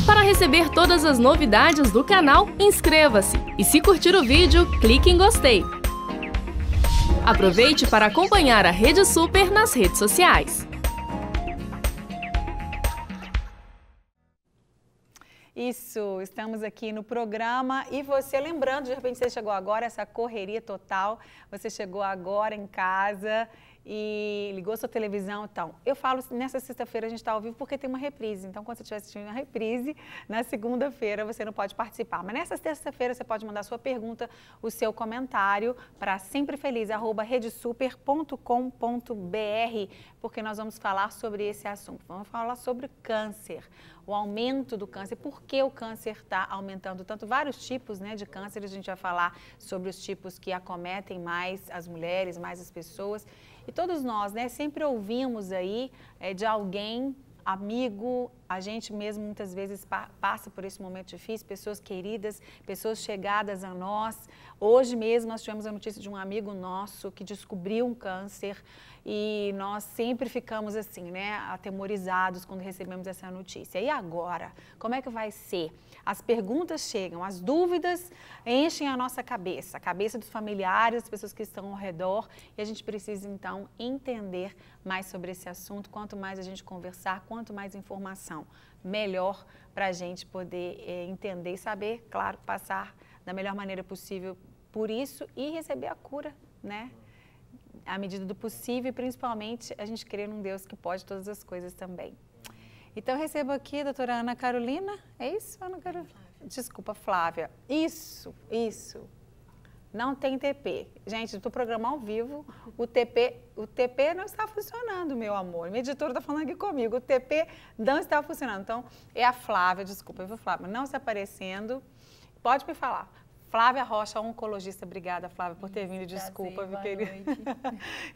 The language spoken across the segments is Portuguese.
Para receber todas as novidades do canal, inscreva-se e se curtir o vídeo, clique em gostei. Aproveite para acompanhar a Rede Super nas redes sociais. Isso, estamos aqui no programa e você, lembrando, de repente você chegou agora, essa correria total, você chegou agora em casa e ligou sua televisão, então, eu falo, nessa sexta-feira a gente está ao vivo porque tem uma reprise, então quando você estiver assistindo a reprise, na segunda-feira você não pode participar, mas nessa terça-feira você pode mandar sua pergunta, o seu comentário para semprefeliz@redesuper.com.br, porque nós vamos falar sobre esse assunto, vamos falar sobre câncer, o aumento do câncer, por que o câncer está aumentando tanto, vários tipos, né, de câncer, a gente vai falar sobre os tipos que acometem mais as mulheres, mais as pessoas. E todos nós, né, sempre ouvimos aí de alguém, amigo, a gente mesmo muitas vezes passa por esse momento difícil, pessoas queridas, pessoas chegadas a nós. Hoje mesmo nós tivemos a notícia de um amigo nosso que descobriu um câncer e nós sempre ficamos assim, né, atemorizados quando recebemos essa notícia. E agora, como é que vai ser? As perguntas chegam, as dúvidas enchem a nossa cabeça, a cabeça dos familiares, das pessoas que estão ao redor, e a gente precisa então entender mais sobre esse assunto. Quanto mais a gente conversar, quanto mais informação, melhor para a gente poder entender e saber, claro, passar da melhor maneira possível por isso e receber a cura, né? À medida do possível e principalmente a gente crê num Deus que pode todas as coisas também. Então eu recebo aqui a doutora Ana Carolina, é isso, Ana Carolina? Desculpa, Flávia. Isso. Não tem TP. Gente, eu estou programando ao vivo, o TP não está funcionando, meu amor. Minha editora está falando aqui comigo, o TP não está funcionando. Então, é a Flávia, desculpa, viu, Flávia? Não está aparecendo. Pode me falar. Flávia Rocha, oncologista, obrigada, Flávia, por ter vindo, desculpa, viu, querida?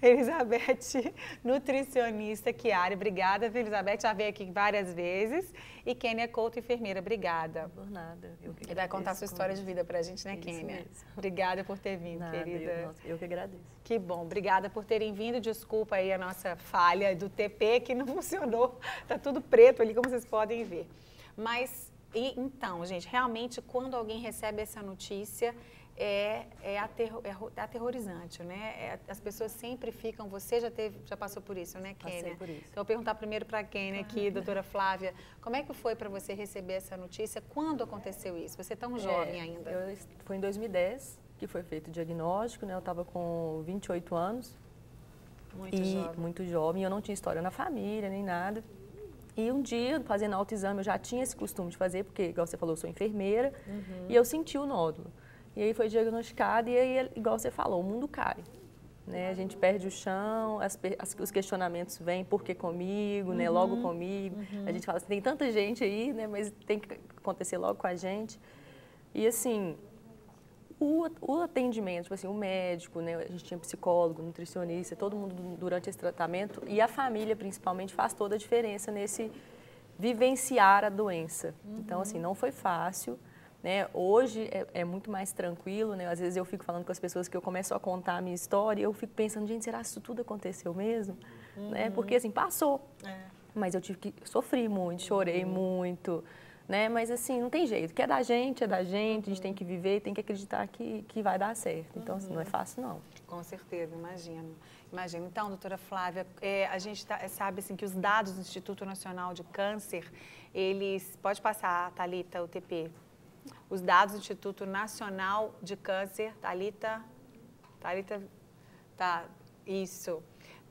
Elizabeth, nutricionista, Chiara, obrigada, viu, Elizabeth, já veio aqui várias vezes. E Kênia Couto, enfermeira, obrigada. Por nada. E vai contar a sua história de vida pra gente, né, Kênia? Obrigada por ter vindo, querida. Eu que agradeço. Que bom, obrigada por terem vindo, desculpa aí a nossa falha do TP, que não funcionou, tá tudo preto ali, como vocês podem ver. Mas... então, gente, realmente, quando alguém recebe essa notícia, é aterrorizante, né? As pessoas sempre ficam... Você já passou por isso, né, Kênia? Passei por isso. Então, eu vou perguntar primeiro para a Kênia aqui, doutora Flávia, como é que foi para você receber essa notícia? Quando aconteceu isso? Você é tão jovem ainda. Foi em 2010 que foi feito o diagnóstico, né? Eu estava com 28 anos. Muito jovem. Eu não tinha história na família, nem nada. E um dia, fazendo autoexame, eu já tinha esse costume de fazer, porque, igual você falou, eu sou enfermeira, e eu senti o nódulo. E aí foi diagnosticado e aí, igual você falou, o mundo cai. Né? A gente perde o chão, os questionamentos vêm, por que comigo, né? Logo comigo. A gente fala assim, tem tanta gente aí, né? Mas tem que acontecer logo com a gente. E assim, o atendimento, tipo assim, o médico, né? A gente tinha psicólogo, nutricionista, todo mundo durante esse tratamento e a família principalmente faz toda a diferença nesse vivenciar a doença. Então assim, não foi fácil, né? Hoje é muito mais tranquilo, né? Às vezes eu fico falando com as pessoas que eu começo a contar a minha história e eu fico pensando, gente, será que isso tudo aconteceu mesmo? Né? Porque assim, passou, mas eu sofri muito, chorei muito. Né? Mas assim, não tem jeito, que é da gente, a gente tem que viver, tem que acreditar que vai dar certo. Então, assim, não é fácil, não. Com certeza, imagino. Então, doutora Flávia, a gente sabe assim, que os dados do Instituto Nacional de Câncer, eles... Pode passar, Thalita, o TP. Os dados do Instituto Nacional de Câncer, Thalita, tá, isso.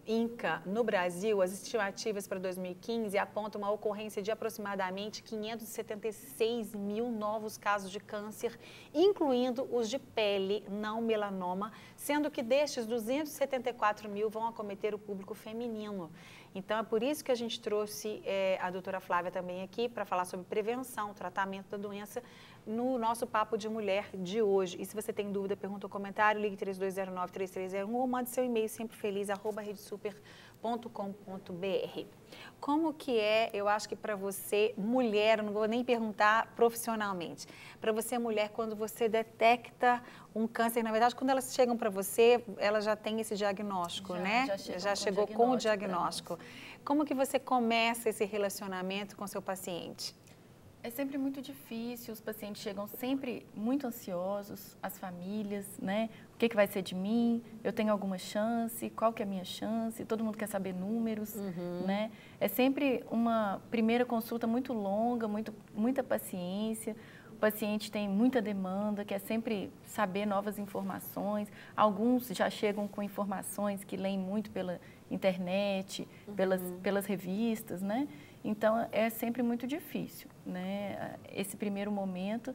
INCA, no Brasil, as estimativas para 2015 apontam uma ocorrência de aproximadamente 576 mil novos casos de câncer, incluindo os de pele, não melanoma, sendo que destes 274 mil vão acometer o público feminino. Então, é por isso que a gente trouxe a doutora Flávia também aqui para falar sobre prevenção, tratamento da doença no nosso Papo de Mulher de hoje. E se você tem dúvida, pergunta ou comentário, ligue 3209-3301 ou mande seu e-mail semprefeliz@redesuper.com.br. Como que eu acho que para você, mulher, eu não vou nem perguntar profissionalmente, para você, mulher, quando você detecta um câncer, na verdade, quando elas chegam para você, ela já tem esse diagnóstico, né? Já chegou com o diagnóstico. Como que você começa esse relacionamento com seu paciente? É sempre muito difícil, os pacientes chegam sempre muito ansiosos, as famílias, né? O que vai ser de mim? Eu tenho alguma chance? Qual que é a minha chance? Todo mundo quer saber números, né? É sempre uma primeira consulta muito longa, muita paciência. O paciente tem muita demanda, quer sempre saber novas informações. Alguns já chegam com informações que leem muito pela internet, pelas revistas, né? Então, é sempre muito difícil, né? Esse primeiro momento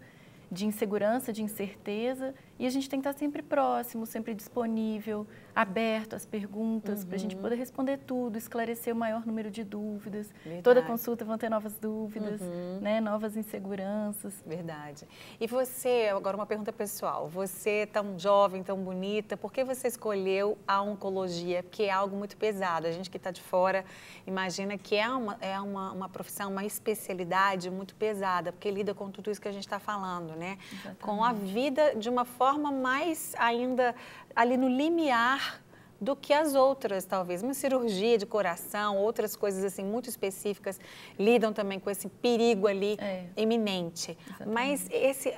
de insegurança, de incerteza, e a gente tem que estar sempre próximo, sempre disponível, aberto às perguntas, para a gente poder responder tudo, esclarecer o maior número de dúvidas. Verdade. Toda consulta vão ter novas dúvidas, né? Novas inseguranças. Verdade. E você, agora uma pergunta pessoal, você tão jovem, tão bonita, por que você escolheu a oncologia? Porque é algo muito pesado, a gente que está de fora imagina que é uma profissão, uma especialidade muito pesada, porque lida com tudo isso que a gente está falando, né? Exatamente. Com a vida de uma forma mais ainda ali no limiar do que as outras, talvez. Uma cirurgia de coração, outras coisas assim muito específicas lidam também com esse perigo ali iminente. Exatamente. Mas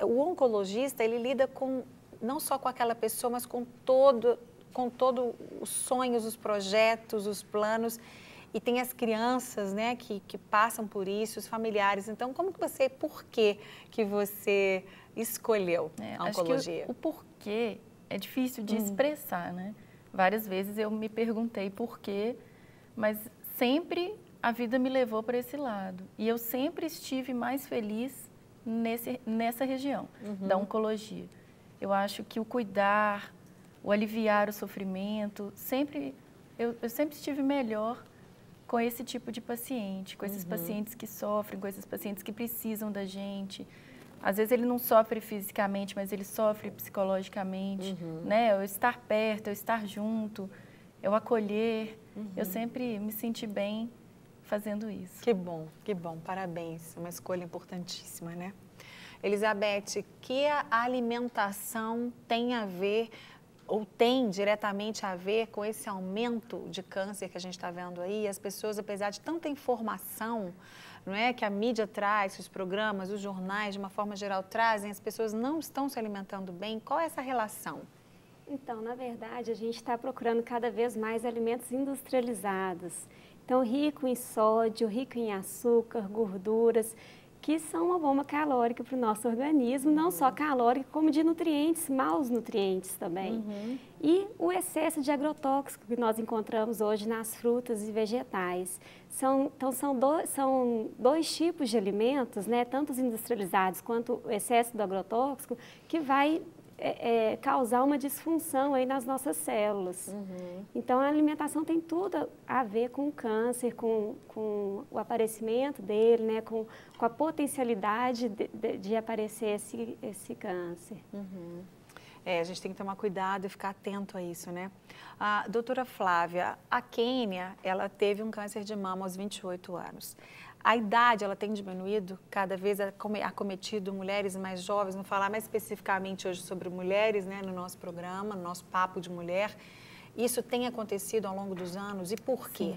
o oncologista, ele lida com não só com aquela pessoa, mas com todo os sonhos, os projetos, os planos. E tem as crianças, né, que passam por isso, os familiares. Então, por que você escolheu a oncologia? Acho que o porquê é difícil de expressar, né? Várias vezes eu me perguntei por quê, mas sempre a vida me levou para esse lado. E eu sempre estive mais feliz nessa região da oncologia. Eu acho que o cuidar, o aliviar o sofrimento, eu sempre estive melhor com esse tipo de paciente, com esses pacientes que sofrem, com esses pacientes que precisam da gente. Às vezes ele não sofre fisicamente, mas ele sofre psicologicamente, né? Eu estar perto, eu estar junto, eu acolher. Eu sempre me senti bem fazendo isso. Que bom, parabéns. Uma escolha importantíssima, né? Elizabeth, que a alimentação tem a ver ou tem diretamente a ver com esse aumento de câncer que a gente está vendo aí? As pessoas, apesar de tanta informação, não é, que a mídia traz, que os programas, os jornais, de uma forma geral, trazem, as pessoas não estão se alimentando bem. Qual é essa relação? Então, na verdade, a gente está procurando cada vez mais alimentos industrializados. Então, rico em sódio, rico em açúcar, gorduras, que são uma bomba calórica para o nosso organismo, não só calórica, como de nutrientes, maus nutrientes também. E o excesso de agrotóxico que nós encontramos hoje nas frutas e vegetais. São dois tipos de alimentos, né, tanto os industrializados quanto o excesso do agrotóxico, que vai causar uma disfunção aí nas nossas células. Então, a alimentação tem tudo a ver com o câncer, com o aparecimento dele, né, com a potencialidade de aparecer esse câncer. A gente tem que tomar cuidado e ficar atento a isso, né? A doutora Flávia, a Kênia, ela teve um câncer de mama aos 28 anos. A idade, ela tem diminuído, cada vez acometido mulheres mais jovens, vamos falar mais especificamente hoje sobre mulheres, né, no nosso programa, no nosso Papo de Mulher. Isso tem acontecido ao longo dos anos e por quê?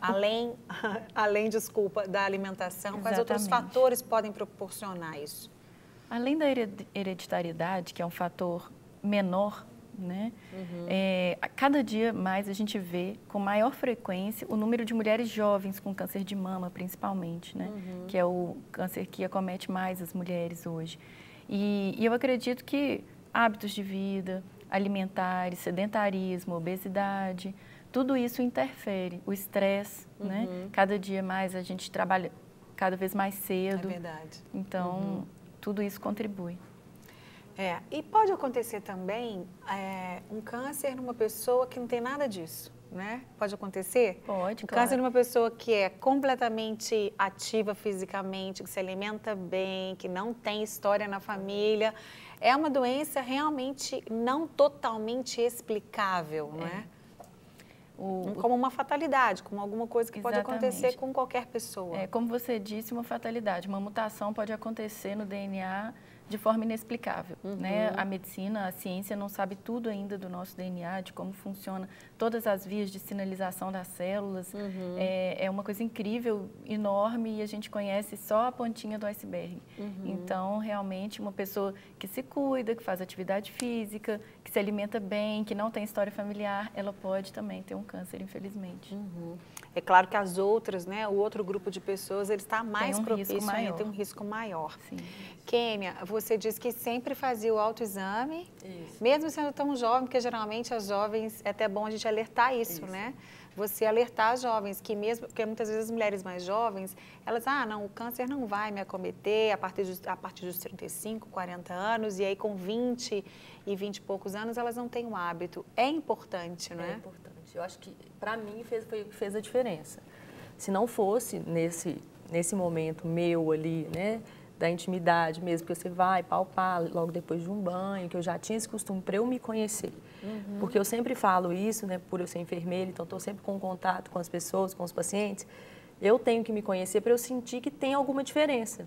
Além, desculpa, da alimentação, quais outros fatores podem proporcionar isso? Além da hereditariedade, que é um fator menor, né? A cada dia mais a gente vê com maior frequência o número de mulheres jovens com câncer de mama, principalmente, né? Que é o câncer que acomete mais as mulheres hoje. E eu acredito que hábitos de vida, alimentares, sedentarismo, obesidade, tudo isso interfere. O estresse, né? Cada dia mais a gente trabalha cada vez mais cedo. É verdade. Então, tudo isso contribui. E pode acontecer também um câncer numa pessoa que não tem nada disso, né? Pode acontecer? Pode, claro. Câncer numa pessoa que é completamente ativa fisicamente, que se alimenta bem, que não tem história na família. É uma doença realmente não totalmente explicável, não é? Como uma fatalidade, como alguma coisa que pode acontecer com qualquer pessoa. Como você disse, uma fatalidade. Uma mutação pode acontecer no DNA de forma inexplicável, né? A medicina, a ciência não sabe tudo ainda do nosso DNA, de como funciona todas as vias de sinalização das células. É uma coisa incrível, enorme, e a gente conhece só a pontinha do iceberg. Então, realmente, uma pessoa que se cuida, que faz atividade física, que se alimenta bem, que não tem história familiar, ela pode também ter um câncer, infelizmente. É claro que as outras, né, o outro grupo de pessoas, ele está mais propício, tem um risco maior. Sim. Kênia, você disse que sempre fazia o autoexame, mesmo sendo tão jovem, porque geralmente as jovens, é até bom a gente alertar isso, né? Você alertar as jovens, que mesmo, porque muitas vezes as mulheres mais jovens, elas, não, o câncer não vai me acometer a partir dos 35, 40 anos, e aí com 20 e 20 e poucos anos, elas não têm o hábito. É importante, não é? É importante. Eu acho que, para mim, fez a diferença. Se não fosse nesse momento meu ali, né, da intimidade mesmo, que você vai palpar logo depois de um banho, que eu já tinha esse costume para eu me conhecer. Porque eu sempre falo isso, né, por eu ser enfermeira, então estou sempre com contato com as pessoas, com os pacientes, eu tenho que me conhecer para eu sentir que tem alguma diferença.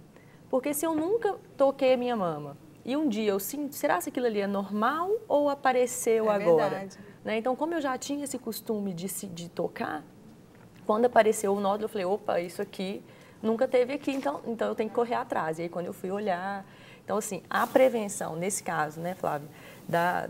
Porque se eu nunca toquei a minha mama e um dia eu sinto, será que aquilo ali é normal ou apareceu agora? Verdade. Né? Então, como eu já tinha esse costume de tocar, quando apareceu o nódulo, eu falei, opa, isso aqui nunca teve aqui, então eu tenho que correr atrás. E aí, quando eu fui olhar... Então, assim, a prevenção, nesse caso, né, Flávia,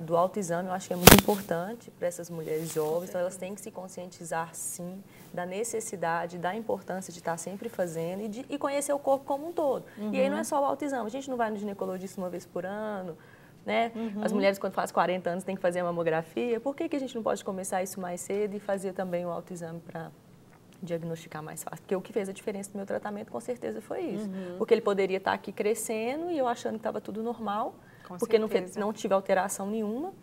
do autoexame, eu acho que é muito importante para essas mulheres jovens. Então, elas têm que se conscientizar, sim, da necessidade, da importância de estar sempre fazendo e conhecer o corpo como um todo. E aí, não é só o autoexame. A gente não vai no ginecologista uma vez por ano, né? As mulheres, quando fazem 40 anos, têm que fazer a mamografia. Por que a gente não pode começar isso mais cedo e fazer também o autoexame para diagnosticar mais fácil? Porque o que fez a diferença no meu tratamento, com certeza, foi isso. Porque ele poderia estar aqui crescendo e eu achando que estava tudo normal, porque não tive alteração nenhuma,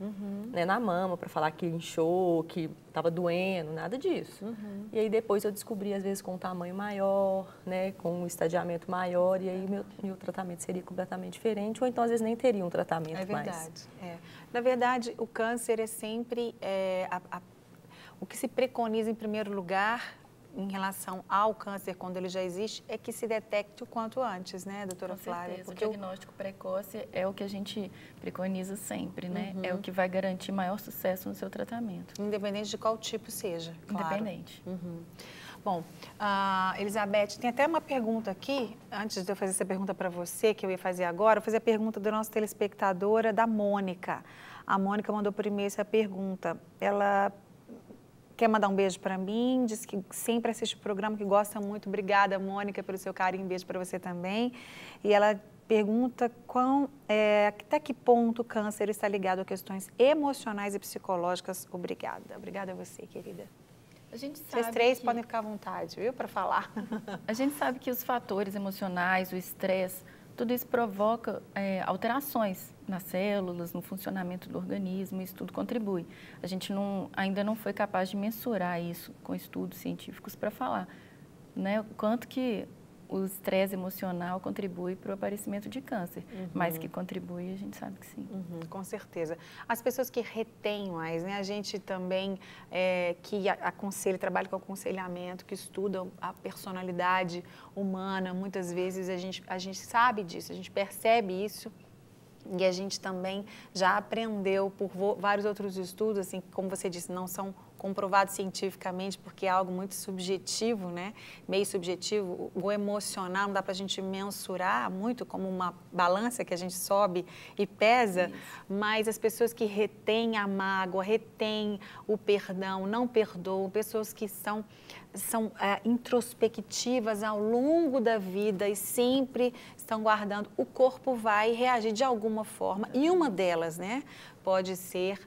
né, na mama, para falar que inchou, que estava doendo, nada disso. E aí depois eu descobri, às vezes, com um tamanho maior, né, com um estadiamento maior, e aí meu tratamento seria completamente diferente, ou então, às vezes, nem teria um tratamento mais. É verdade. Na verdade, o câncer é sempre o que se preconiza em primeiro lugar em relação ao câncer, quando ele já existe, é que se detecte o quanto antes, né, doutora Flávia? Porque o diagnóstico precoce é o que a gente preconiza sempre, né? É o que vai garantir maior sucesso no seu tratamento. Independente de qual tipo seja, claro. Independente. Bom, Elizabeth, tem até uma pergunta aqui, antes de eu fazer essa pergunta para você, que eu ia fazer agora, eu vou fazer a pergunta da nossa telespectadora, da Mônica. A Mônica mandou por e-mail essa pergunta. Ela quer mandar um beijo para mim, diz que sempre assiste o programa, que gosta muito. Obrigada, Mônica, pelo seu carinho. Um beijo para você também. E ela pergunta até que ponto o câncer está ligado a questões emocionais e psicológicas. Obrigada. Obrigada a você, querida. A gente sabe Vocês três podem ficar à vontade, viu, para falar. A gente sabe que os fatores emocionais, o estresse, tudo isso provoca alterações nas células, no funcionamento do organismo, isso tudo contribui. A gente ainda não foi capaz de mensurar isso com estudos científicos para falar, né, o quanto que o estresse emocional contribui para o aparecimento de câncer, mas que contribui, a gente sabe que sim. Com certeza. As pessoas que retêm mais, né? A gente também que trabalha com aconselhamento, que estuda a personalidade humana, muitas vezes a gente sabe disso, a gente percebe isso. E a gente também já aprendeu por vários outros estudos, assim, como você disse, não são comprovados cientificamente, porque é algo muito subjetivo, né? Meio subjetivo. O emocional não dá para a gente mensurar muito, como uma balança que a gente sobe e pesa, mas as pessoas que retêm a mágoa, retêm o perdão, não perdoam, pessoas que são introspectivas ao longo da vida e sempre estão guardando, o corpo vai reagir de alguma forma, e uma delas, né, pode ser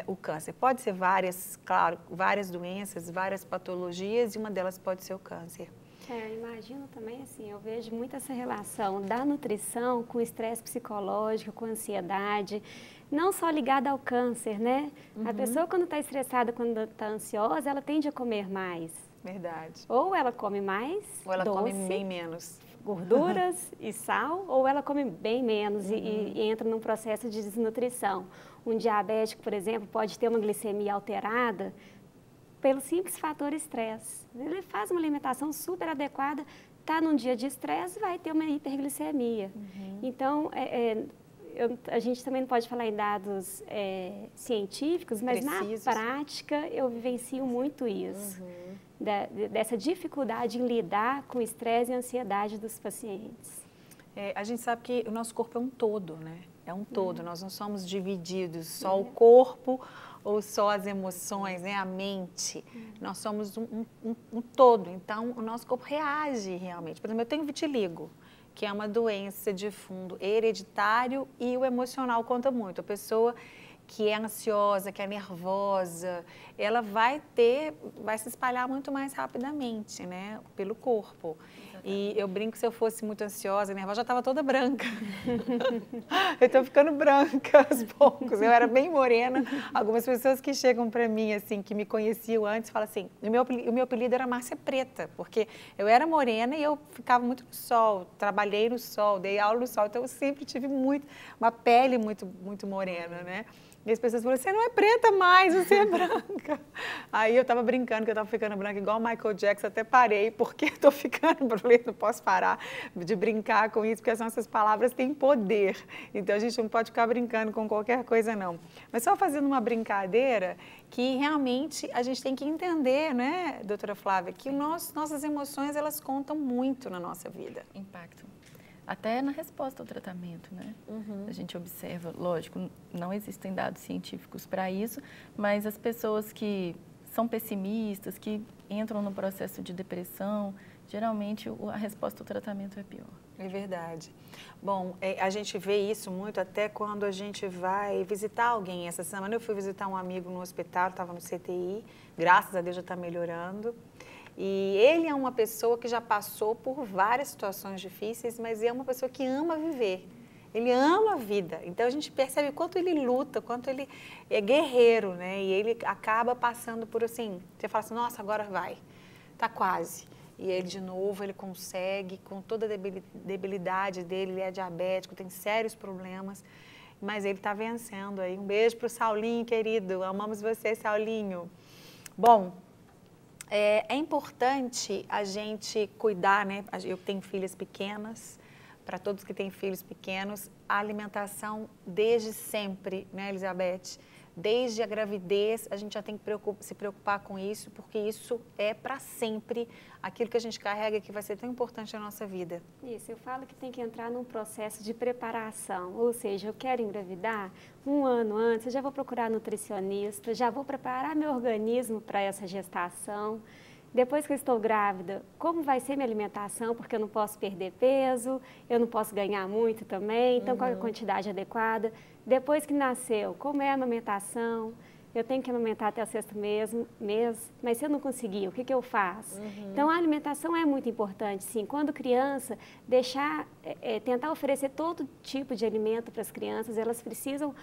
o câncer. Pode ser várias, claro, várias doenças, várias patologias, e uma delas pode ser o câncer. Imagino também, assim, eu vejo muito essa relação da nutrição com o estresse psicológico, com a ansiedade, não só ligada ao câncer, né? A pessoa, quando está estressada, quando está ansiosa, ela tende a comer mais. Verdade. Ou ela come mais ou ela doce, come bem menos gorduras e sal, ou ela come bem menos e entra num processo de desnutrição. Um diabético, por exemplo, pode ter uma glicemia alterada pelo simples fator estresse. Ele faz uma alimentação super adequada, está num dia de estresse, vai ter uma hiperglicemia. Então, a gente também não pode falar em dados científicos, mas precisos. Na prática eu vivencio muito isso, dessa dificuldade em lidar com o estresse e a ansiedade dos pacientes. A gente sabe que o nosso corpo é um todo, né? É um todo, nós não somos divididos, só o corpo ou só as emoções, né? A mente. Nós somos um todo, então o nosso corpo reage realmente. Por exemplo, eu tenho vitiligo, que é uma doença de fundo hereditário, e o emocional conta muito. A pessoa que é ansiosa, que é nervosa, ela vai se espalhar muito mais rapidamente, né, pelo corpo. E eu brinco que se eu fosse muito ansiosa, nervosa, já estava toda branca. Eu estou ficando branca aos poucos. Eu era bem morena. Algumas pessoas que chegam para mim, assim, que me conheciam antes, falam assim, o meu apelido era Márcia Preta, porque eu era morena e eu ficava muito no sol, trabalhei no sol, dei aula no sol, então eu sempre tive uma pele muito morena, né? E as pessoas falam, você não é preta mais, você é branca. Aí eu estava brincando que eu estava ficando branca igual o Michael Jackson, até parei, porque estou ficando branca, não posso parar de brincar com isso, porque as nossas palavras têm poder. Então a gente não pode ficar brincando com qualquer coisa, não. Mas só fazendo uma brincadeira, que realmente a gente tem que entender, né, doutora Flávia, que nossas emoções, elas contam muito na nossa vida. Impacto. Até na resposta ao tratamento, né? A gente observa, lógico, não existem dados científicos para isso, mas as pessoas que são pessimistas, que entram no processo de depressão, geralmente a resposta ao tratamento é pior. É verdade. Bom, a gente vê isso muito até quando a gente vai visitar alguém. Essa semana eu fui visitar um amigo no hospital, estava no CTI, graças a Deus já está melhorando. E ele é uma pessoa que já passou por várias situações difíceis, mas é uma pessoa que ama viver. Ele ama a vida. Então a gente percebe quanto ele luta, quanto ele é guerreiro, né? E ele acaba passando por assim, você fala assim, nossa, agora vai, tá quase. E ele de novo, ele consegue, com toda a debilidade dele, ele é diabético, tem sérios problemas, mas ele está vencendo aí. Um beijo para o Saulinho, querido, amamos você, Saulinho. Bom, é importante a gente cuidar, né? Eu tenho filhas pequenas, para todos que têm filhos pequenos, a alimentação desde sempre, né, Elizabeth? Desde a gravidez, a gente já tem que se preocupar com isso, porque isso é para sempre aquilo que a gente carrega, que vai ser tão importante na nossa vida. Isso, eu falo que tem que entrar num processo de preparação, ou seja, eu quero engravidar, 1 ano antes, eu já vou procurar nutricionista, já vou preparar meu organismo para essa gestação. Depois que eu estou grávida, como vai ser minha alimentação, porque eu não posso perder peso, eu não posso ganhar muito também, então qual é a quantidade adequada. Depois que nasceu, como é a amamentação, eu tenho que amamentar até o 6º mês, mas se eu não conseguir, o que eu faço? Então a alimentação é muito importante, sim. Quando criança, tentar oferecer todo tipo de alimento para as crianças, elas precisam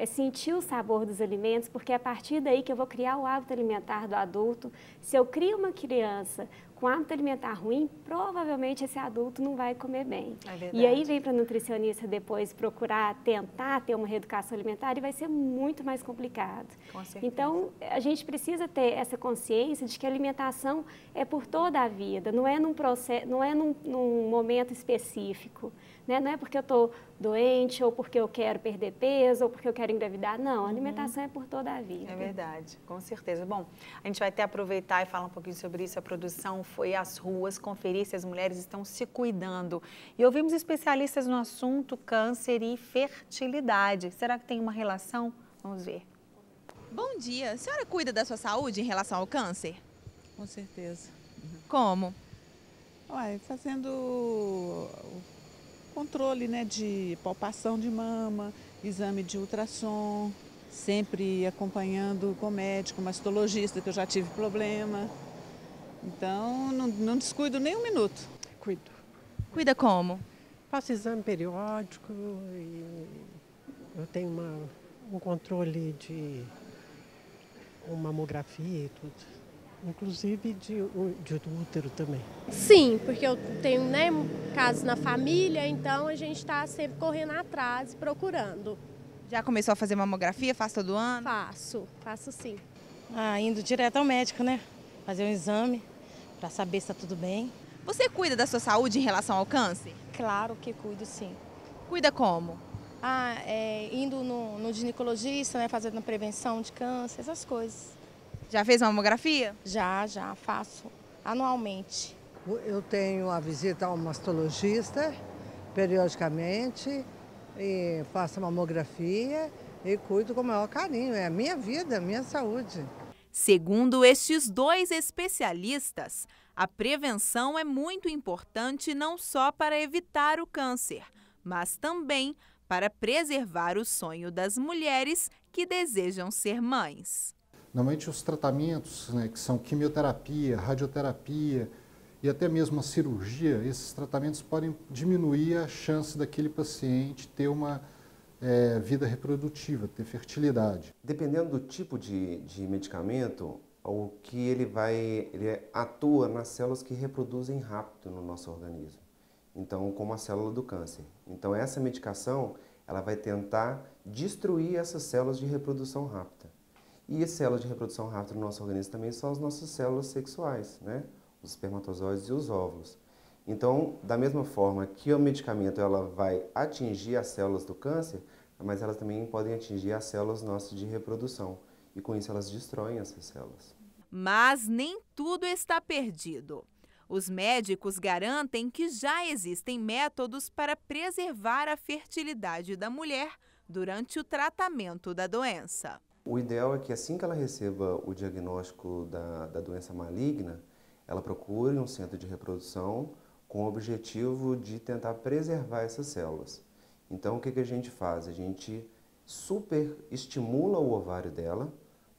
sentir o sabor dos alimentos, porque é a partir daí que eu vou criar o hábito alimentar do adulto. Se eu crio uma criança com hábito alimentar ruim, provavelmente esse adulto não vai comer bem. E aí vem para a nutricionista depois procurar tentar ter uma reeducação alimentar e vai ser muito mais complicado. Com certeza. Então, a gente precisa ter essa consciência de que a alimentação é por toda a vida, não é num processo, não é num momento específico. Né? Não é porque eu estou doente, ou porque eu quero perder peso, ou porque eu quero engravidar. Não, a alimentação é por toda a vida. É verdade, com certeza. Bom, a gente vai até aproveitar e falar um pouquinho sobre isso. A produção foi às ruas conferir se as mulheres estão se cuidando. E ouvimos especialistas no assunto câncer e fertilidade. Será que tem uma relação? Vamos ver. Bom dia. A senhora cuida da sua saúde em relação ao câncer? Com certeza. Como? Fazendo controle, né, de palpação de mama, exame de ultrassom, sempre acompanhando com médico, mastologista, que eu já tive problema. Então, não descuido nem 1 minuto. Cuido. Cuida como? Faço exame periódico e eu tenho um controle de uma mamografia e tudo. Inclusive de útero também. Sim, porque eu tenho, né, casos na família, então a gente está sempre correndo atrás, procurando. Já começou a fazer mamografia? Faz todo ano? Faço sim. Indo direto ao médico, né? Fazer um exame para saber se está tudo bem. Você cuida da sua saúde em relação ao câncer? Claro que cuido, sim. Cuida como? Indo no ginecologista, né, fazendo a prevenção de câncer, essas coisas. Já fez mamografia? Já faço anualmente. Eu tenho a visita ao mastologista periodicamente e faço a mamografia e cuido com o maior carinho. É a minha vida, a minha saúde. Segundo estes dois especialistas, a prevenção é muito importante não só para evitar o câncer, mas também para preservar o sonho das mulheres que desejam ser mães. Normalmente os tratamentos, né, que são quimioterapia, radioterapia e até mesmo a cirurgia, esses tratamentos podem diminuir a chance daquele paciente ter uma vida reprodutiva, ter fertilidade. Dependendo do tipo de medicamento, o que ele atua nas células que reproduzem rápido no nosso organismo. Então, como a célula do câncer. Então, essa medicação, ela vai tentar destruir essas células de reprodução rápida. E as células de reprodução rápida no nosso organismo também são as nossas células sexuais, né? Os espermatozoides e os óvulos. Então, da mesma forma que o medicamento ela vai atingir as células do câncer, mas elas também podem atingir as células nossas de reprodução. E com isso elas destroem essas células. Mas nem tudo está perdido. Os médicos garantem que já existem métodos para preservar a fertilidade da mulher durante o tratamento da doença. O ideal é que assim que ela receba o diagnóstico da doença maligna, ela procure um centro de reprodução com o objetivo de tentar preservar essas células. Então, o que a gente faz? A gente superestimula o ovário dela,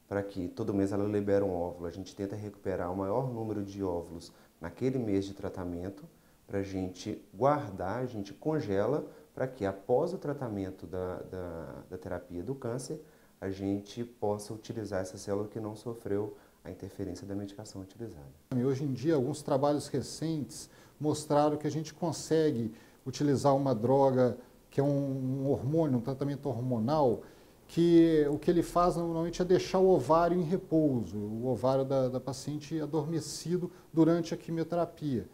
para que todo mês ela libere um óvulo. A gente tenta recuperar o maior número de óvulos naquele mês de tratamento, para a gente guardar, a gente congela, para que após o tratamento da terapia do câncer, a gente possa utilizar essa célula que não sofreu a interferência da medicação utilizada. Hoje em dia, alguns trabalhos recentes mostraram que a gente consegue utilizar uma droga que é um hormônio, um tratamento hormonal, que o que ele faz normalmente é deixar o ovário em repouso, o ovário da paciente adormecido durante a quimioterapia.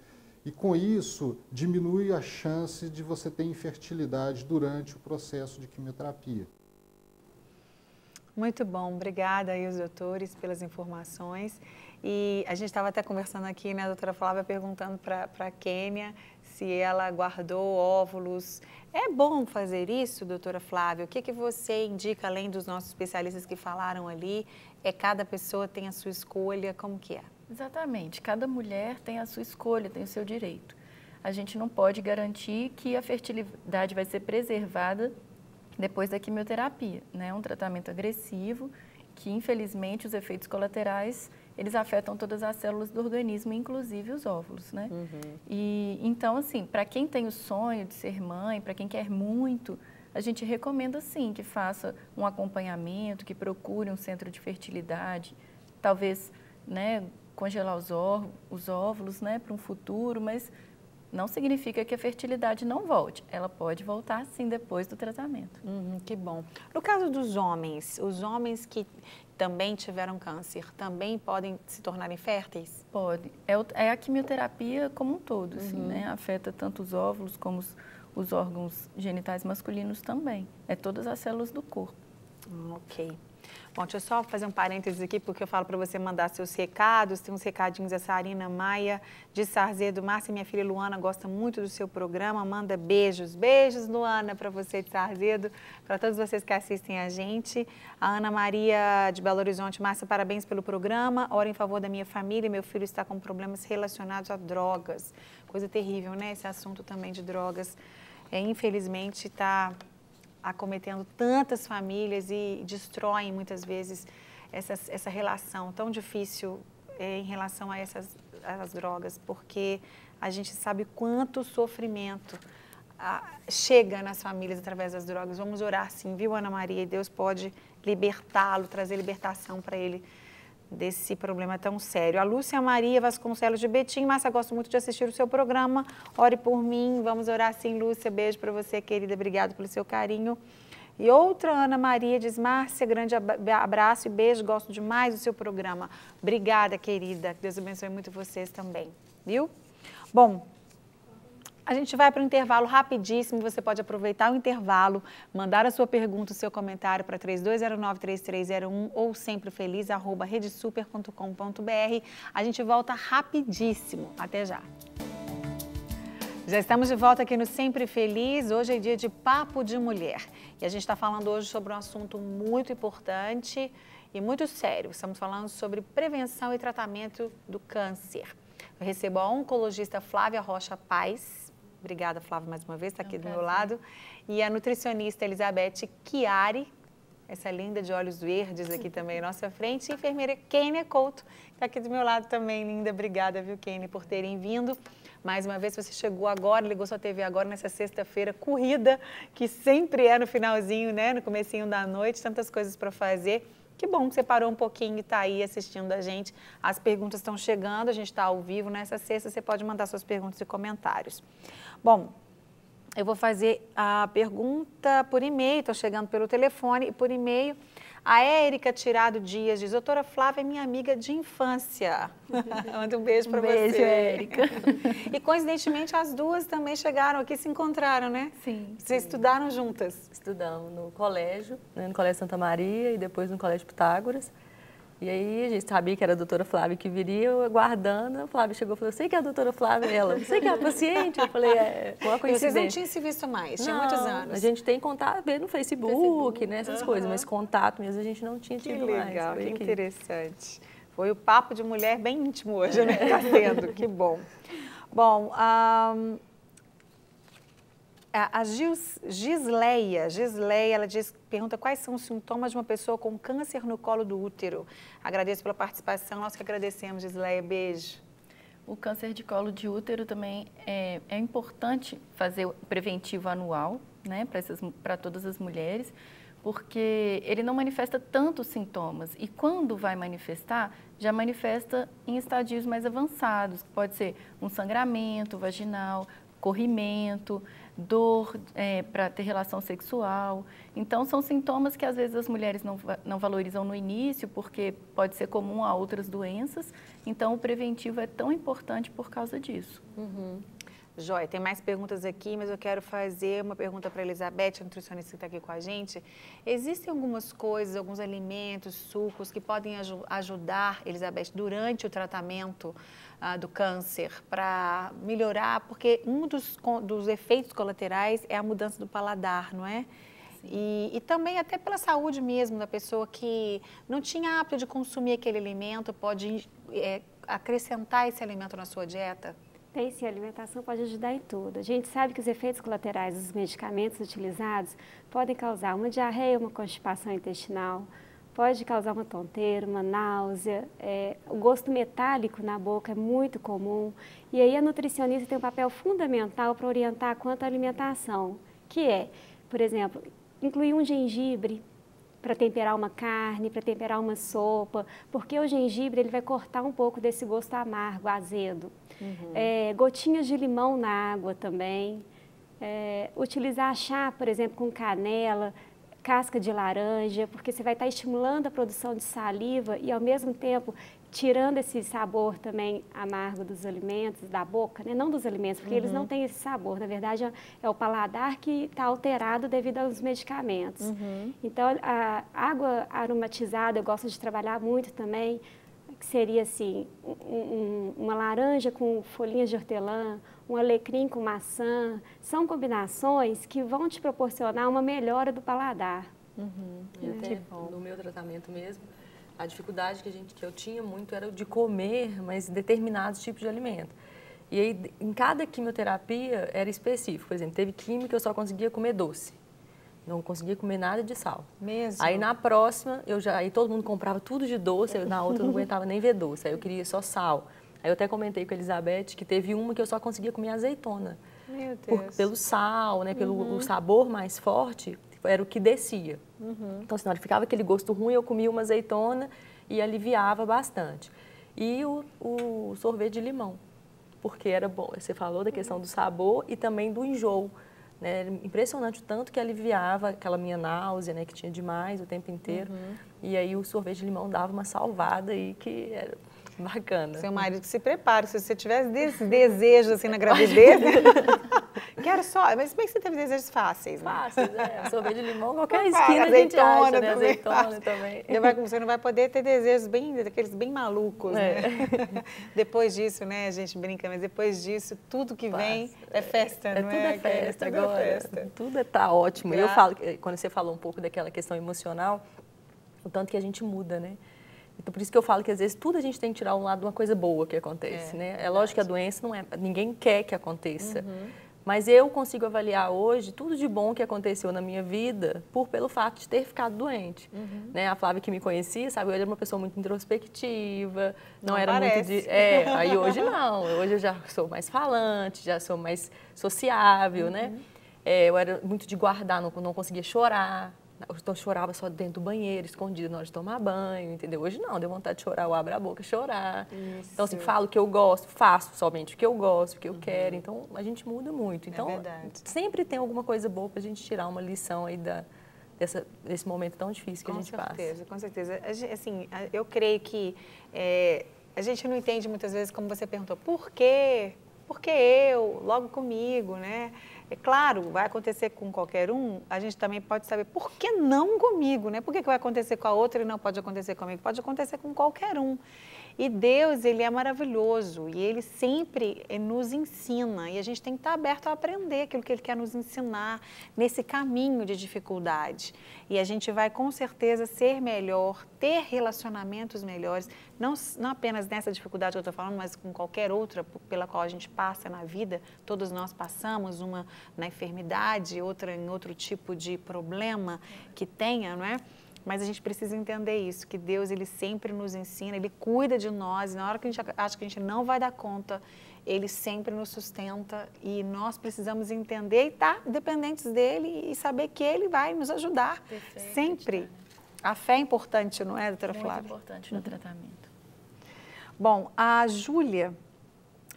E com isso, diminui a chance de você ter infertilidade durante o processo de quimioterapia. Muito bom, obrigada aí os doutores pelas informações. E a gente estava até conversando aqui, né, a doutora Flávia perguntando para a Kênia se ela guardou óvulos. É bom fazer isso, doutora Flávia? O que você indica, além dos nossos especialistas que falaram ali? Cada pessoa tem a sua escolha, como que é? Exatamente, cada mulher tem a sua escolha, tem o seu direito. A gente não pode garantir que a fertilidade vai ser preservada depois da quimioterapia, né? É um tratamento agressivo que, infelizmente, os efeitos colaterais, eles afetam todas as células do organismo, inclusive os óvulos, né? E então, assim, para quem tem o sonho de ser mãe, para quem quer muito, a gente recomenda, sim, que faça um acompanhamento, que procure um centro de fertilidade, talvez, né, congelar os óvulos, né, para um futuro, mas não significa que a fertilidade não volte. Ela pode voltar, sim, depois do tratamento. Que bom. No caso dos homens, os homens que também tiveram câncer, também podem se tornar inférteis? Pode. É a quimioterapia como um todo, assim, né? Afeta tanto os óvulos como os órgãos genitais masculinos também. É todas as células do corpo. Ok. Bom, deixa eu só fazer um parênteses aqui, porque eu falo para você mandar seus recados. Tem uns recadinhos, a Sarina Maia de Sarzedo. Márcia, minha filha Luana, gosta muito do seu programa, manda beijos. Beijos, Luana, para você de Sarzedo, para todos vocês que assistem a gente. A Ana Maria de Belo Horizonte, Márcia, parabéns pelo programa. Ora em favor da minha família, meu filho está com problemas relacionados a drogas. Coisa terrível, né? Esse assunto também de drogas, infelizmente, está acometendo tantas famílias e destroem muitas vezes essa relação tão difícil em relação a essas drogas, porque a gente sabe quanto sofrimento chega nas famílias através das drogas. Vamos orar sim, viu, Ana Maria? E Deus pode libertá-lo, trazer libertação para ele desse problema tão sério. A Lúcia Maria Vasconcelos de Betim. Márcia, gosto muito de assistir o seu programa. Ore por mim. Vamos orar sim, Lúcia. Beijo para você, querida. Obrigado pelo seu carinho. E outra Ana Maria diz, Márcia, grande abraço e beijo. Gosto demais do seu programa. Obrigada, querida. Deus abençoe muito vocês também. Viu? Bom, a gente vai para um intervalo rapidíssimo, você pode aproveitar o intervalo, mandar a sua pergunta, o seu comentário para 3209-3301 ou semprefeliz@redesuper.com.br. A gente volta rapidíssimo. Até já. Já estamos de volta aqui no Sempre Feliz. Hoje é dia de Papo de Mulher. E a gente está falando hoje sobre um assunto muito importante e muito sério. Estamos falando sobre prevenção e tratamento do câncer. Eu recebo a oncologista Flávia Rocha Paz. Obrigada, Flávia, mais uma vez, está aqui do meu lado. E a nutricionista Elizabeth Chiari, essa linda de olhos verdes aqui também à nossa frente. E a enfermeira Kênia Couto, que está aqui do meu lado também, linda. Obrigada, viu, Kênia, por terem vindo. Mais uma vez, você chegou agora, ligou sua TV agora nessa sexta-feira corrida, que sempre é no finalzinho, né, no comecinho da noite, tantas coisas para fazer. Que bom que você parou um pouquinho e está aí assistindo a gente. As perguntas estão chegando, a gente está ao vivo nessa sexta, você pode mandar suas perguntas e comentários. Bom, eu vou fazer a pergunta por e-mail, estou chegando pelo telefone e por e-mail. A Érica Tirado Dias diz: doutora Flávia é minha amiga de infância. Manda um beijo para você. Beijo, Érica. E coincidentemente as duas também chegaram aqui e se encontraram, né? Sim. Vocês estudaram juntas? Estudamos no colégio, né, no Colégio Santa Maria e depois no Colégio Pitágoras. E aí a gente sabia que era a doutora Flávia que viria, eu aguardando, a Flávia chegou e falou: sei que é a doutora Flávia, ela, sei que é a paciente. Eu falei, é uma coincidência. E vocês não tinham se visto mais, tinha muitos anos. A gente tem contato, ver no Facebook, né, essas coisas, mas contato mesmo a gente não tinha tido mais. Que legal, que interessante. Foi o papo de mulher bem íntimo hoje, né? Está sendo, que bom. Bom, a Gisleia, ela pergunta quais são os sintomas de uma pessoa com câncer no colo do útero. Agradeço pela participação, nós que agradecemos, Gisleia, beijo. O câncer de colo de útero também é importante fazer o preventivo anual, né, para todas as mulheres, porque ele não manifesta tantos sintomas e quando vai manifestar, já manifesta em estadios mais avançados, pode ser um sangramento vaginal, corrimento, dor para ter relação sexual. Então, são sintomas que às vezes as mulheres não valorizam no início, porque pode ser comum a outras doenças. Então, o preventivo é tão importante por causa disso. Joia, tem mais perguntas aqui, mas eu quero fazer uma pergunta para a Elizabeth, a nutricionista que está aqui com a gente. Existem algumas coisas, alguns alimentos, sucos que podem ajudar, Elizabeth, durante o tratamento do câncer para melhorar? Porque um dos efeitos colaterais é a mudança do paladar, não é? E também até pela saúde mesmo da pessoa que não tinha hábito de consumir aquele alimento, pode acrescentar esse alimento na sua dieta? Tem sim, a alimentação pode ajudar em tudo. A gente sabe que os efeitos colaterais dos medicamentos utilizados podem causar uma diarreia, uma constipação intestinal, pode causar uma tonteira, uma náusea, o gosto metálico na boca é muito comum. E aí a nutricionista tem um papel fundamental para orientar quanto à alimentação, que é, por exemplo, incluir um gengibre para temperar uma carne, para temperar uma sopa, porque o gengibre ele vai cortar um pouco desse gosto amargo, azedo. Gotinhas de limão na água também. Utilizar chá, por exemplo, com canela, casca de laranja, porque você vai estar estimulando a produção de saliva e, ao mesmo tempo, tirando esse sabor também amargo dos alimentos, da boca, né? Não dos alimentos, porque eles não têm esse sabor. Na verdade, é o paladar que está alterado devido aos medicamentos. Então, a água aromatizada, eu gosto de trabalhar muito também, que seria assim, uma laranja com folhinhas de hortelã, um alecrim com maçã. São combinações que vão te proporcionar uma melhora do paladar. E até no meu tratamento mesmo, a dificuldade que eu tinha muito era de comer, mas determinados tipos de alimento. E aí, em cada quimioterapia era específico. Por exemplo, teve quimio que eu só conseguia comer doce. Não conseguia comer nada de sal. Mesmo? Aí na próxima, aí todo mundo comprava tudo de doce, na outra eu não aguentava nem ver doce, aí eu queria só sal. Aí eu até comentei com a Elizabeth que teve uma que eu só conseguia comer azeitona. Meu Deus. Pelo sal, né, pelo o sabor mais forte, era o que descia. Então, assim, na hora que ficava aquele gosto ruim, eu comia uma azeitona e aliviava bastante. E o sorvete de limão, porque era bom. Você falou da questão do sabor e também do enjoo. Né? Impressionante o tanto que aliviava aquela minha náusea, né, que tinha demais o tempo inteiro. E aí o sorvete de limão dava uma salvada aí que era Bacana. Seu marido que se prepare, se você tivesse desejos assim na gravidez, quero só, mas bem que você teve desejos fáceis, né? Fáceis, sorvete de limão, qualquer esquina a gente acha, né? Azeitona também. Você não vai poder ter desejos daqueles bem malucos, né? Depois disso, né, a gente brinca, mas depois disso, tudo que vem é festa, não é? Tudo é festa agora. Tudo tá ótimo. Eu falo, quando você falou um pouco daquela questão emocional, o tanto que a gente muda, né? Então, por isso que eu falo que às vezes tudo a gente tem que tirar um lado de uma coisa boa que acontece, né? É lógico que a doença não é, ninguém quer que aconteça. Mas eu consigo avaliar hoje tudo de bom que aconteceu na minha vida pelo fato de ter ficado doente. Né? A Flávia que me conhecia, sabe, eu era uma pessoa muito introspectiva, não era parece. muito de... aí hoje não, hoje eu já sou mais falante, já sou mais sociável, né? Eu era muito de guardar, não conseguia chorar. Eu chorava só dentro do banheiro, escondida na hora de tomar banho, entendeu? Hoje não, deu vontade de chorar, eu abro a boca e chorar. Isso. Então, assim, falo o que eu gosto, faço somente o que eu gosto, o que eu quero. Então, a gente muda muito. Então, sempre tem alguma coisa boa pra gente tirar uma lição aí desse momento tão difícil que a gente passa. Com certeza. Assim, eu creio que a gente não entende muitas vezes, como você perguntou, por quê? Por que eu? Logo comigo, né? É claro, vai acontecer com qualquer um, a gente também pode saber por que não comigo, né? Por que vai acontecer com a outra e não pode acontecer comigo? Pode acontecer com qualquer um. E Deus, Ele é maravilhoso e Ele sempre nos ensina e a gente tem que estar aberto a aprender aquilo que Ele quer nos ensinar nesse caminho de dificuldade. E a gente vai com certeza ser melhor, ter relacionamentos melhores, não apenas nessa dificuldade que eu estou falando, mas com qualquer outra pela qual a gente passa na vida. Todos nós passamos, uma na enfermidade, outra em outro tipo de problema que tenha, não é? Mas a gente precisa entender isso, que Deus, Ele sempre nos ensina, Ele cuida de nós, e na hora que a gente acha que a gente não vai dar conta, Ele sempre nos sustenta e nós precisamos entender e estar dependentes dEle e saber que Ele vai nos ajudar. Perfeito, sempre. A fé é importante, não é, doutora Flávia? Muito importante no tratamento. Bom, a Júlia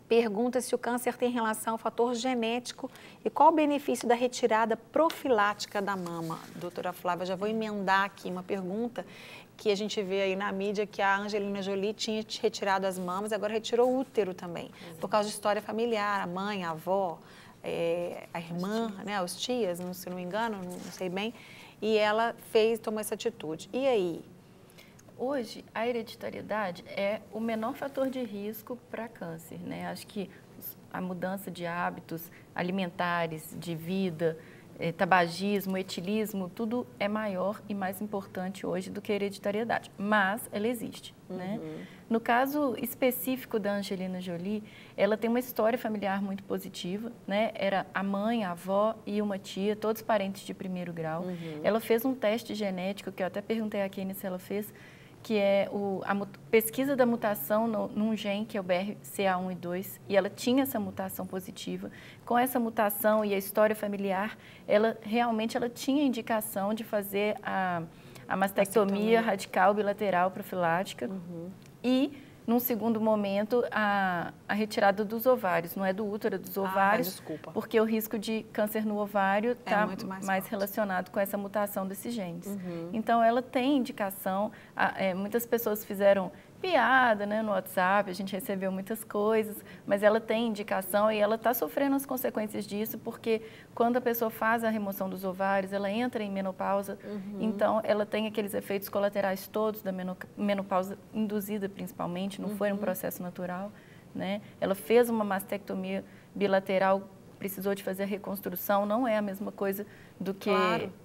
pergunta se o câncer tem relação ao fator genético e qual o benefício da retirada profilática da mama. Doutora Flávia, já vou emendar aqui uma pergunta que a gente vê aí na mídia que a Angelina Jolie tinha retirado as mamas, agora retirou o útero também, por causa de história familiar, a mãe, a avó, a irmã, né, os tias, se não me engano, não sei bem, e ela tomou essa atitude. E aí? Hoje, a hereditariedade é o menor fator de risco para câncer, né? Acho que a mudança de hábitos alimentares, de vida, tabagismo, etilismo, tudo é maior e mais importante hoje do que a hereditariedade, mas ela existe, né? No caso específico da Angelina Jolie, ela tem uma história familiar muito positiva, né? Era a mãe, a avó e uma tia, todos parentes de primeiro grau. Ela fez um teste genético, que eu até perguntei a Kenny se ela fez, que é a pesquisa da mutação num gene, que é o BRCA1 e 2, e ela tinha essa mutação positiva. Com essa mutação e a história familiar, ela realmente tinha indicação de fazer a mastectomia radical bilateral profilática e, num segundo momento, a retirada dos ovários, não é do útero, é dos ovários, porque o risco de câncer no ovário está mais relacionado com essa mutação desses genes. Então, ela tem indicação, muitas pessoas fizeram piada, né, no WhatsApp, a gente recebeu muitas coisas, mas ela tem indicação e ela está sofrendo as consequências disso, porque quando a pessoa faz a remoção dos ovários, ela entra em menopausa, então ela tem aqueles efeitos colaterais todos da menopausa induzida principalmente, não foi um processo natural, né? Ela fez uma mastectomia bilateral, precisou de fazer a reconstrução, não é a mesma coisa do que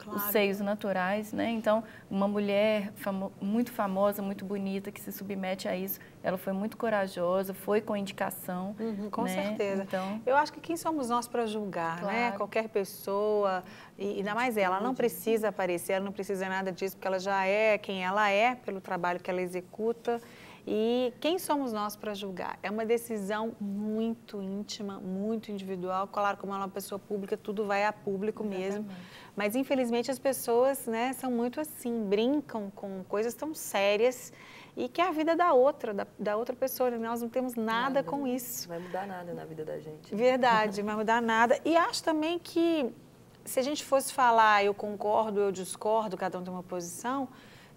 os seios naturais, né? Então, uma mulher muito famosa, muito bonita, que se submete a isso, ela foi muito corajosa, foi com indicação. Com né? certeza. Então, eu acho que quem somos nós para julgar, né? Qualquer pessoa, e ainda mais ela não precisa aparecer, ela não precisa nada disso, porque ela já é quem ela é, pelo trabalho que ela executa. E quem somos nós para julgar? É uma decisão muito íntima, muito individual. Claro, como ela é uma pessoa pública, tudo vai a público mesmo. Mas, infelizmente, as pessoas, né, são muito assim, brincam com coisas tão sérias e que é a vida da outra pessoa. Nós não temos nada com isso. Não vai mudar nada na vida da gente. Verdade, não vai mudar nada. E acho também que, se a gente fosse falar, eu concordo, eu discordo, cada um tem uma posição,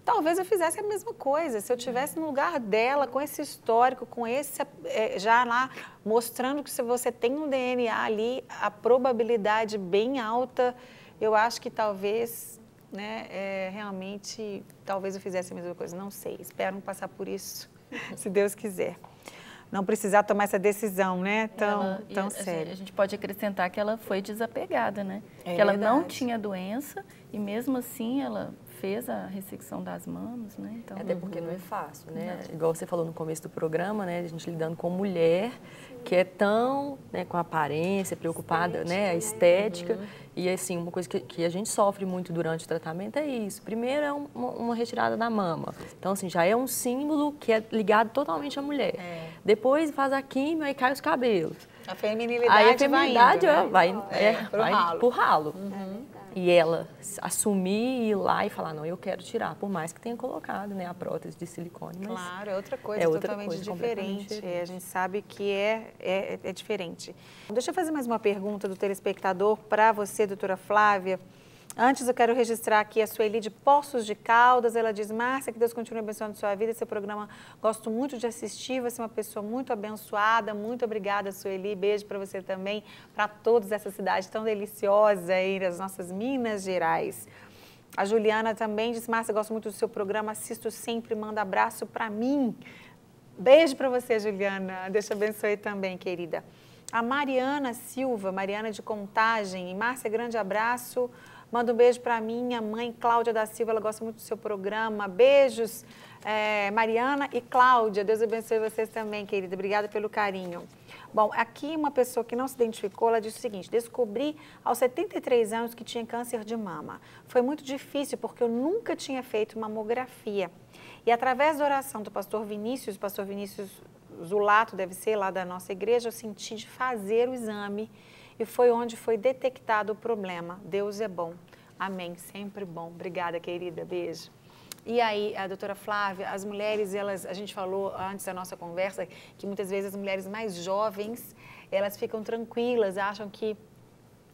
talvez eu fizesse a mesma coisa. Se eu estivesse no lugar dela, com esse histórico, com esse, já lá, mostrando que se você tem um DNA ali, a probabilidade bem alta, eu acho que talvez, né, realmente, talvez eu fizesse a mesma coisa. Não sei, espero não passar por isso, se Deus quiser. Não precisar tomar essa decisão, né, tão séria. A gente pode acrescentar que ela foi desapegada, né? É que ela não verdade. tinha doença e mesmo assim ela fez a ressecção das mamas, né? Então, até porque não é fácil, né? Igual você falou no começo do programa, né? A gente lidando com mulher que é tão, né, com a aparência, preocupada, né? A estética. E assim, uma coisa que a gente sofre muito durante o tratamento é isso. Primeiro é uma retirada da mama. Então, assim, já é um símbolo que é ligado totalmente à mulher. Depois faz a químio, aí cai os cabelos. A feminilidade, aí a feminilidade vai pro ralo. E ela assumir, ir lá e falar, não, eu quero tirar, por mais que tenha colocado, né, a prótese de silicone. Mas claro, é outra coisa, totalmente diferente. A gente sabe que é diferente. Deixa eu fazer mais uma pergunta do telespectador para você, doutora Flávia. Antes eu quero registrar aqui a Sueli de Poços de Caldas. Ela diz, Márcia, que Deus continue abençoando a sua vida. Esse programa gosto muito de assistir. Você é uma pessoa muito abençoada. Muito obrigada, Sueli. Beijo para você também, para todas essa cidade tão deliciosa aí das nossas Minas Gerais. A Juliana também diz, Márcia, gosto muito do seu programa. Assisto sempre, manda abraço para mim. Beijo para você, Juliana. Deus te abençoe também, querida. A Mariana Silva, Mariana de Contagem. Márcia, grande abraço. Manda um beijo para minha mãe, Cláudia da Silva, ela gosta muito do seu programa. Beijos, Mariana e Cláudia. Deus abençoe vocês também, querida. Obrigada pelo carinho. Bom, aqui uma pessoa que não se identificou, ela disse o seguinte, descobri aos 73 anos que tinha câncer de mama. Foi muito difícil porque eu nunca tinha feito mamografia. E através da oração do pastor Vinícius Zulato, deve ser lá da nossa igreja, eu senti de fazer o exame. E foi onde foi detectado o problema. Deus é bom. Amém. Sempre bom. Obrigada, querida. Beijo. E aí, a doutora Flávia, as mulheres, a gente falou antes da nossa conversa, que muitas vezes as mulheres mais jovens, elas ficam tranquilas, acham que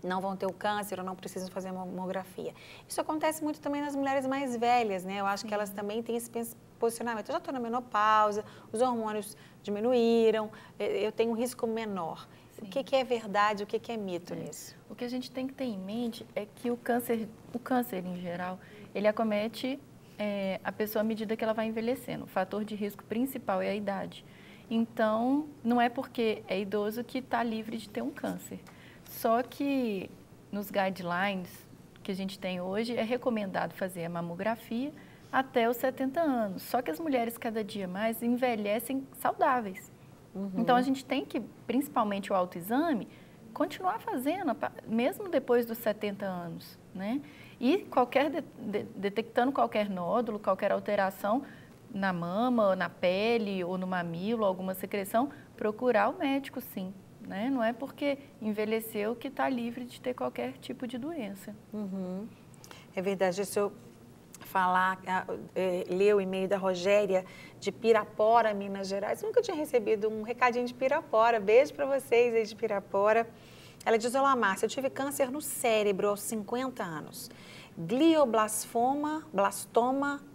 não vão ter o câncer ou não precisam fazer mamografia. Isso acontece muito também nas mulheres mais velhas, né? Eu acho que elas também têm esse posicionamento. Eu já estou na menopausa, os hormônios diminuíram, eu tenho um risco menor. O que é verdade, o que é mito nisso? O que a gente tem que ter em mente é que o câncer em geral, ele acomete a pessoa à medida que ela vai envelhecendo. O fator de risco principal é a idade. Então, não é porque é idoso que está livre de ter um câncer. Só que nos guidelines que a gente tem hoje, é recomendado fazer a mamografia até os 70 anos. Só que as mulheres cada dia mais envelhecem saudáveis. Então, a gente tem que, principalmente o autoexame, continuar fazendo, mesmo depois dos 70 anos, né? E detectando qualquer nódulo, qualquer alteração na mama, na pele ou no mamilo, alguma secreção, procurar o médico, sim, né? Não é porque envelheceu que está livre de ter qualquer tipo de doença. É verdade, isso ler o e-mail da Rogéria de Pirapora, Minas Gerais. Nunca tinha recebido um recadinho de Pirapora. Beijo para vocês aí de Pirapora. Ela diz, olá, Márcia, eu tive câncer no cérebro aos 50 anos. Glioblastoma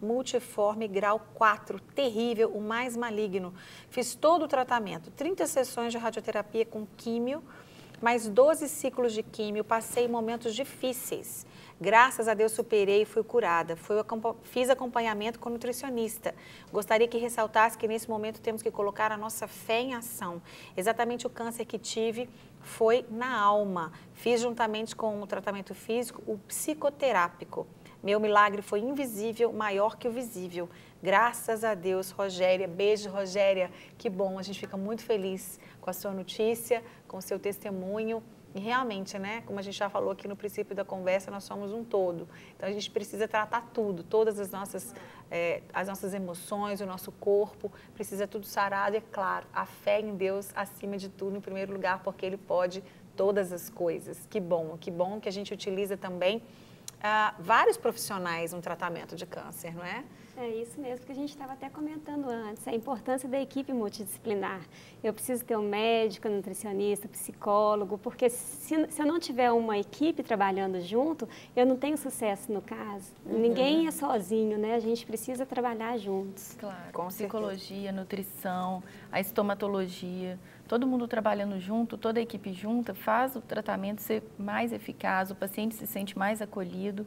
multiforme grau 4, terrível, o mais maligno. Fiz todo o tratamento, 30 sessões de radioterapia com químio, mais 12 ciclos de químio, passei momentos difíceis. Graças a Deus superei e fui curada. Fiz acompanhamento com nutricionista. Gostaria que ressaltasse que nesse momento temos que colocar a nossa fé em ação. Exatamente o câncer que tive foi na alma. Fiz juntamente com o tratamento físico o psicoterápico. Meu milagre foi invisível, maior que o visível. Graças a Deus, Rogéria. Beijo, Rogéria. Que bom, a gente fica muito feliz com a sua notícia, com o seu testemunho. E realmente, né, como a gente já falou aqui no princípio da conversa, nós somos um todo. Então, a gente precisa tratar tudo, todas as nossas emoções, o nosso corpo, precisa tudo sarado. E, é claro, a fé em Deus acima de tudo, em primeiro lugar, porque Ele pode todas as coisas. Que bom que a gente utiliza também vários profissionais no tratamento de câncer, não é? É isso mesmo que a gente estava até comentando antes, a importância da equipe multidisciplinar. Eu preciso ter um médico, um nutricionista, psicólogo, porque se eu não tiver uma equipe trabalhando junto, eu não tenho sucesso no caso. Ninguém é sozinho, né? A gente precisa trabalhar juntos. Claro, com psicologia, nutrição, a estomatologia, todo mundo trabalhando junto, toda a equipe junta, faz o tratamento ser mais eficaz, o paciente se sente mais acolhido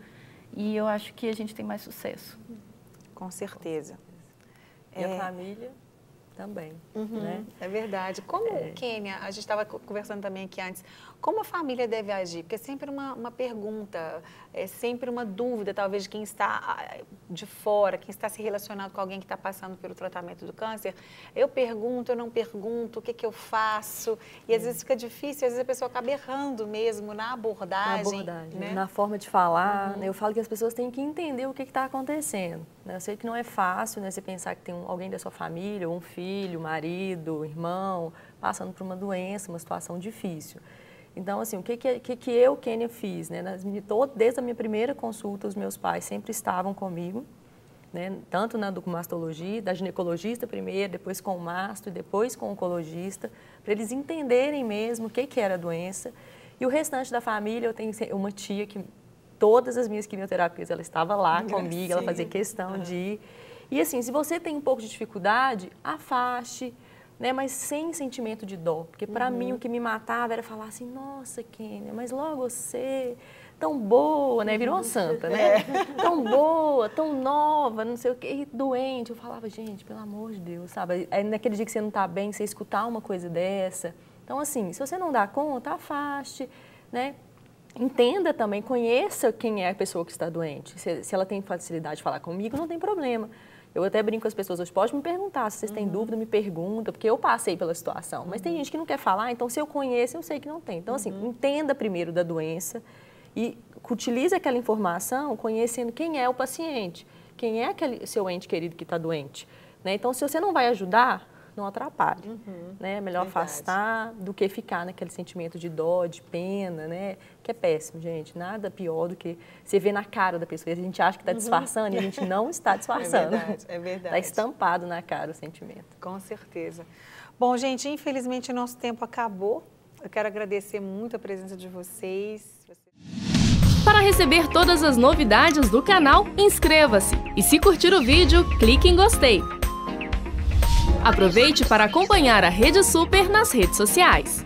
e eu acho que a gente tem mais sucesso. Com certeza. E a família também, né? É verdade. Como, Kênia, a gente estava conversando também aqui antes, como a família deve agir? Porque é sempre uma pergunta, é sempre uma dúvida, talvez, de quem está de fora, quem está se relacionando com alguém que está passando pelo tratamento do câncer. Eu pergunto, eu não pergunto, o que eu faço? E às vezes fica difícil, às vezes a pessoa acaba errando mesmo na abordagem. Né? Na forma de falar. Né? Eu falo que as pessoas têm que entender o que está acontecendo. Né? Eu sei que não é fácil, né, você pensar que tem alguém da sua família, um filho, um marido, um irmão, passando por uma doença, uma situação difícil. Então, assim, o que eu, Kênia, fiz? Né? Desde a minha primeira consulta, os meus pais sempre estavam comigo, né? Tanto na do mastologia, da ginecologista primeiro, depois com o masto e depois com o oncologista, para eles entenderem mesmo o que era a doença. E o restante da família, eu tenho uma tia que todas as minhas quimioterapias, ela estava lá comigo, ela fazia questão de ir. E assim, se você tem um pouco de dificuldade, afaste, né, mas sem sentimento de dó, porque para mim o que me matava era falar assim, nossa, Kênia, mas logo você, tão boa, né, virou uma santa, né, tão boa, tão nova, não sei o que, e doente. Eu falava, gente, pelo amor de Deus, sabe, aí naquele dia que você não está bem, você escutar uma coisa dessa. Então, assim, se você não dá conta, afaste, né, entenda também, conheça quem é a pessoa que está doente. Se ela tem facilidade de falar comigo, não tem problema. Eu até brinco com as pessoas hoje, pode me perguntar, se vocês têm dúvida, me pergunta, porque eu passei pela situação. Mas tem gente que não quer falar, então se eu conheço, eu sei que não tem. Então, assim, entenda primeiro da doença e utilize aquela informação conhecendo quem é o paciente, quem é aquele seu ente querido que está doente. Né? Então, se você não vai ajudar, não atrapalhe. Né? É melhor afastar do que ficar naquele sentimento de dó, de pena, né? Que é péssimo, gente. Nada pior do que você ver na cara da pessoa. A gente acha que está disfarçando e a gente não está disfarçando. É verdade. Está estampado na cara o sentimento. Com certeza. Bom, gente, infelizmente o nosso tempo acabou. Eu quero agradecer muito a presença de vocês. Para receber todas as novidades do canal, inscreva-se. E se curtir o vídeo, clique em gostei. Aproveite para acompanhar a Rede Super nas redes sociais.